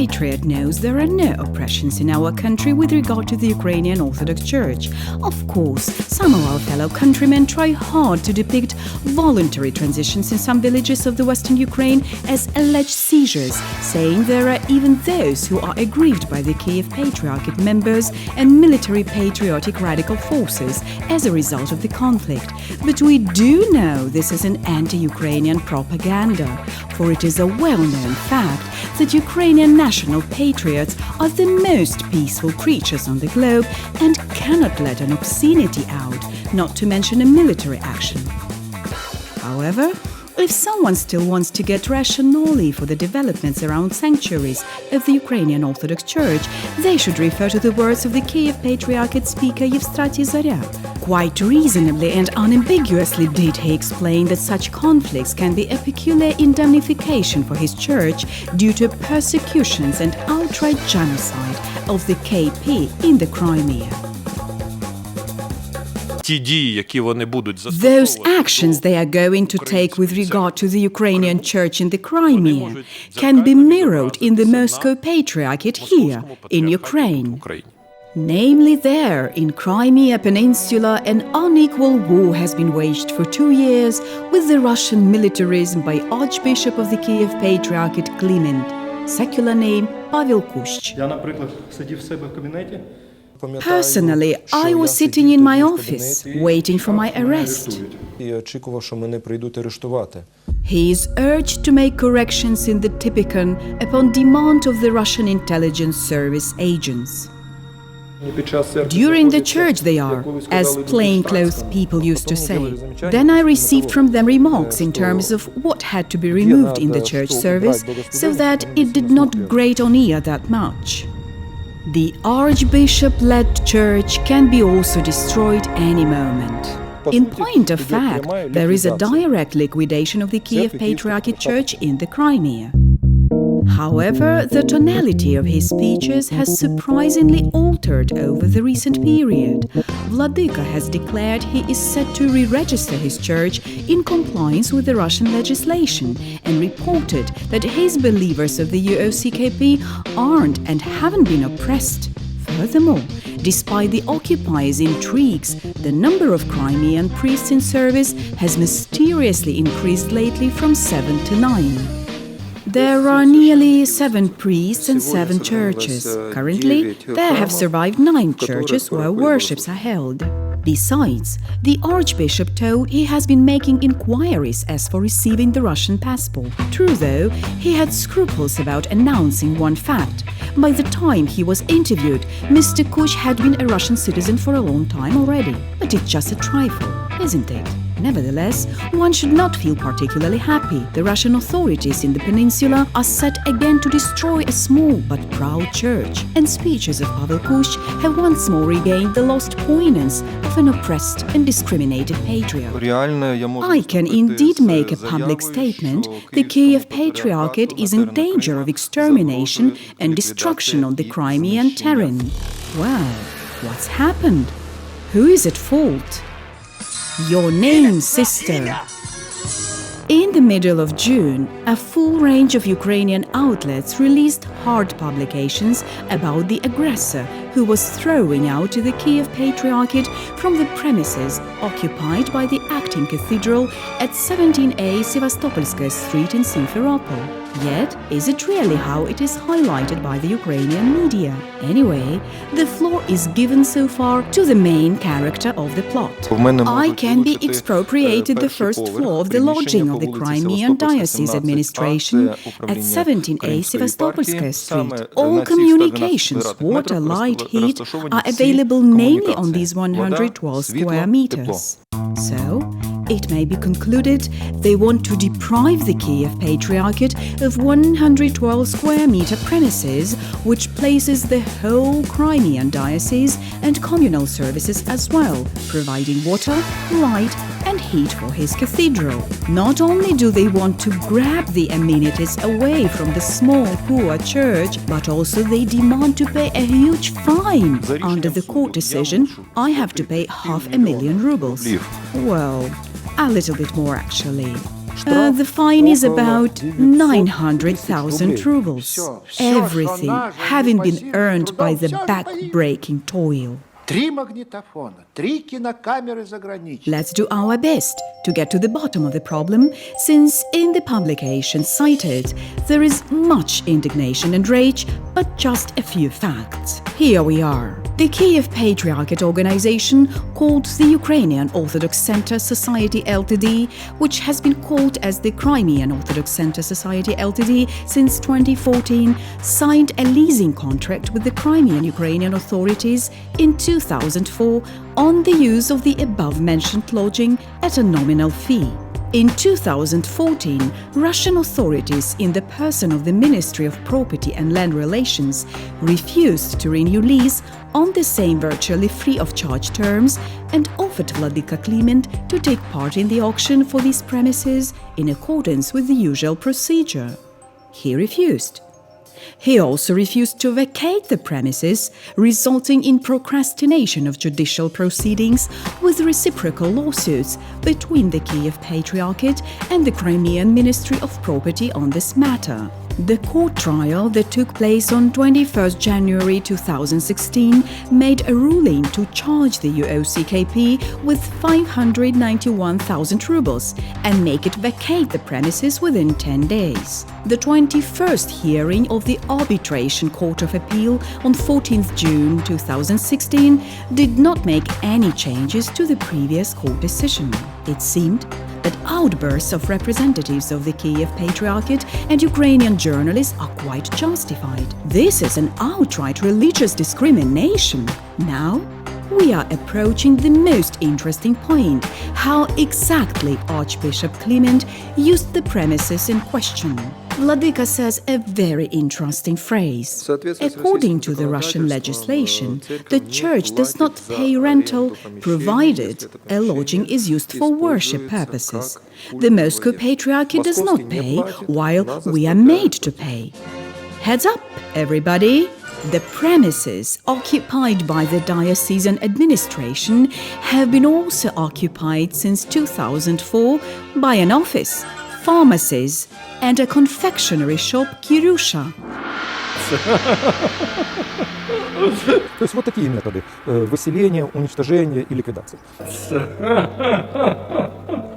Patriarchate knows there are no oppressions in our country with regard to the Ukrainian Orthodox Church. Of course, some of our fellow countrymen try hard to depict voluntary transitions in some villages of the western Ukraine as alleged seizures, saying there are even those who are aggrieved by the Kiev Patriarchate members and military patriotic radical forces as a result of the conflict. But we do know this is an anti-Ukrainian propaganda, for it is a well-known fact that Ukrainian national patriots are the most peaceful creatures on the globe and cannot let an obscenity out, not to mention a military action. However, if someone still wants to get rationale for the developments around sanctuaries of the Ukrainian Orthodox Church, they should refer to the words of the Kiev Patriarchate speaker Yevstratij Zarya. Quite reasonably and unambiguously did he explain that such conflicts can be a peculiar indemnification for his church due to persecutions and outright genocide of the KP in the Crimea. Those actions they are going to take with regard to the Ukrainian Church in the Crimea can be mirrored in the Moscow Patriarchate here, in Ukraine. Namely, there, in Crimea Peninsula, an unequal war has been waged for 2 years with the Russian militarism by Archbishop of the Kiev Patriarchate Clement, secular name Pavel Kushch. Personally, I was sitting in my office, waiting for my arrest. He is urged to make corrections in the Typicon upon demand of the Russian intelligence service agents. During the church they are, as plainclothes people used to say. Then I received from them remarks in terms of what had to be removed in the church service so that it did not grate on ear that much. The Archbishop-led church can be also destroyed any moment. In point of fact, there is a direct liquidation of the Kiev Patriarchate Church in the Crimea. However, the tonality of his speeches has surprisingly altered over the recent period. Vladika has declared he is set to re-register his church in compliance with the Russian legislation and reported that his believers of the UOC KP aren't and haven't been oppressed. Furthermore, despite the occupiers' intrigues, the number of Crimean priests in service has mysteriously increased lately from 7 to 9. There are nearly 7 priests and 7 churches. Currently, there have survived 9 churches where worships are held. Besides, the Archbishop told he has been making inquiries as for receiving the Russian passport. True though, he had scruples about announcing one fact. By the time he was interviewed, Mr. Kush had been a Russian citizen for a long time already. But it's just a trifle, isn't it? Nevertheless, one should not feel particularly happy. The Russian authorities in the peninsula are set again to destroy a small but proud church, and speeches of Pavel Kush have once more regained the lost poignance of an oppressed and discriminated patriarch. I can indeed make a public statement. The Kiev Patriarchate is in danger of extermination and destruction on the Crimean terrain. Well, what's happened? Who is at fault? Your name, sister. In the middle of June, a full range of Ukrainian outlets released hard publications about the aggressor who was throwing out the Kiev Patriarchate from the premises occupied by the acting Cathedral at 17A Sevastopolskaya Street in Simferopol. Yet, is it really how it is highlighted by the Ukrainian media? Anyway, the floor is given so far to the main character of the plot. I can be expropriated the first floor of the lodging of the Crimean Diocese Administration at 17A Sevastopolskaya Street. All communications, water, light, heat are available mainly on these 112 square meters. So, it may be concluded they want to deprive the Kiev Patriarchate of 112 square meter premises, which places the whole Crimean Diocese and communal services as well, providing water, light and heat for his cathedral. Not only do they want to grab the amenities away from the small, poor church, but also they demand to pay a huge fine. Under the court decision, I have to pay 500,000 rubles. Well, a little bit more actually. The fine is about 900,000 rubles. Everything having been earned by the back-breaking toil. Let's do our best to get to the bottom of the problem, since in the publication cited, there is much indignation and rage, but just a few facts. Here we are. The Kiev Patriarchate organization, called the Ukrainian Orthodox Center Society Ltd., which has been called as the Crimean Orthodox Center Society Ltd. Since 2014, signed a leasing contract with the Crimean Ukrainian authorities in 2004 on the use of the above-mentioned lodging at a nominal fee. In 2014, Russian authorities, in the person of the Ministry of Property and Land Relations, refused to renew lease on the same virtually free of charge terms and offered Vladika Kliment to take part in the auction for these premises in accordance with the usual procedure. He refused. He also refused to vacate the premises, resulting in procrastination of judicial proceedings with reciprocal lawsuits between the Kiev Patriarchate and the Crimean Ministry of Property on this matter. The court trial that took place on 21 January 2016 made a ruling to charge the UOC KP with 591,000 rubles and make it vacate the premises within 10 days. The 21st hearing of the Arbitration Court of Appeal on 14 June 2016 did not make any changes to the previous court decision. It seemed that outbursts of representatives of the Kiev Patriarchate and Ukrainian journalists are quite justified. This is an outright religious discrimination. Now, we are approaching the most interesting point: how exactly Archbishop Kliment used the premises in question. Vladika says a very interesting phrase. According to the Russian legislation, the church does not pay rental provided a lodging is used for worship purposes. The Moscow Patriarchate does not pay, while we are made to pay. Heads up, everybody! The premises occupied by the diocesan administration have been also occupied since 2004 by an office, pharmacies, and a confectionery shop Kirusha. То есть вот такие методы выселения, уничтожения и ликвидации.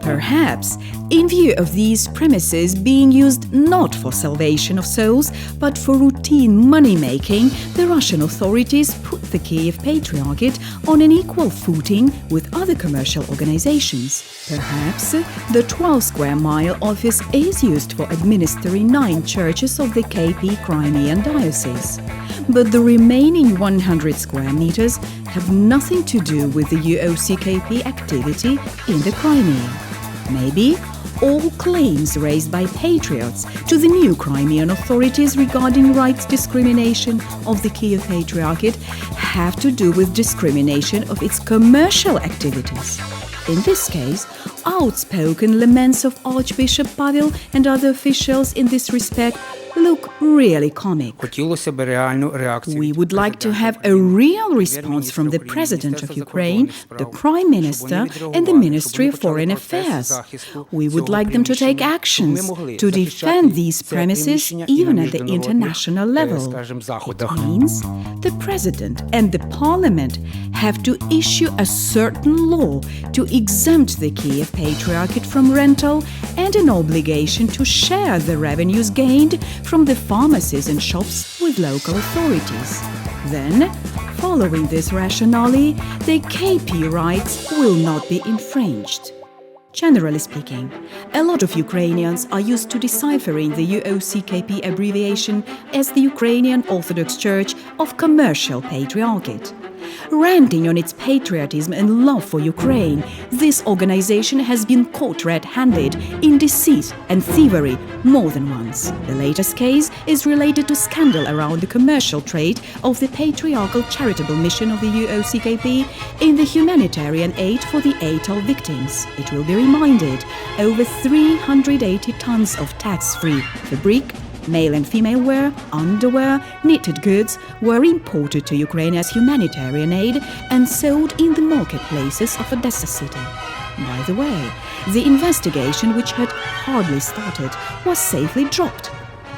Perhaps, in view of these premises being used not for salvation of souls, but for routine money-making, the Russian authorities put the Kiev Patriarchate on an equal footing with other commercial organizations. Perhaps the 12-square-mile office is used for administering 9 churches of the KP Crimean Diocese. But the remaining 100 square meters have nothing to do with the UOC KP activity in the Crimea. Maybe all claims raised by patriots to the new Crimean authorities regarding rights discrimination of the Kiev Patriarchate have to do with discrimination of its commercial activities. In this case, outspoken laments of Archbishop Pavel and other officials in this respect look really comic. We would like to have a real response from the President of Ukraine, the Prime Minister, and the Ministry of Foreign Affairs. We would like them to take actions to defend these premises even at the international level. It means the President and the Parliament have to issue a certain law to exempt the Kiev Patriarchate from rental and an obligation to share the revenues gained from the pharmacies and shops with local authorities. Then, following this rationale, the KP rights will not be infringed. Generally speaking, a lot of Ukrainians are used to deciphering the UOC KP abbreviation as the Ukrainian Orthodox Church of Commercial Patriarchate. Ranting on its patriotism and love for Ukraine, this organization has been caught red-handed in deceit and thievery more than once. The latest case is related to scandal around the commercial trade of the patriarchal charitable mission of the UOC KP in the humanitarian aid for the ATOL victims. It will be reminded, over 380 tons of tax-free fabric, male and female wear, underwear, knitted goods were imported to Ukraine as humanitarian aid and sold in the marketplaces of Odessa city. By the way, the investigation, which had hardly started, was safely dropped,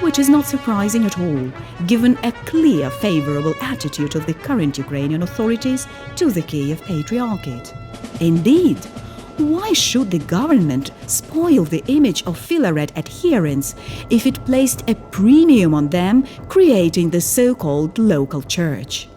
which is not surprising at all, given a clear favorable attitude of the current Ukrainian authorities to the Kiev Patriarchate. Indeed, why should the government spoil the image of Filaret adherents if it placed a premium on them creating the so-called local church?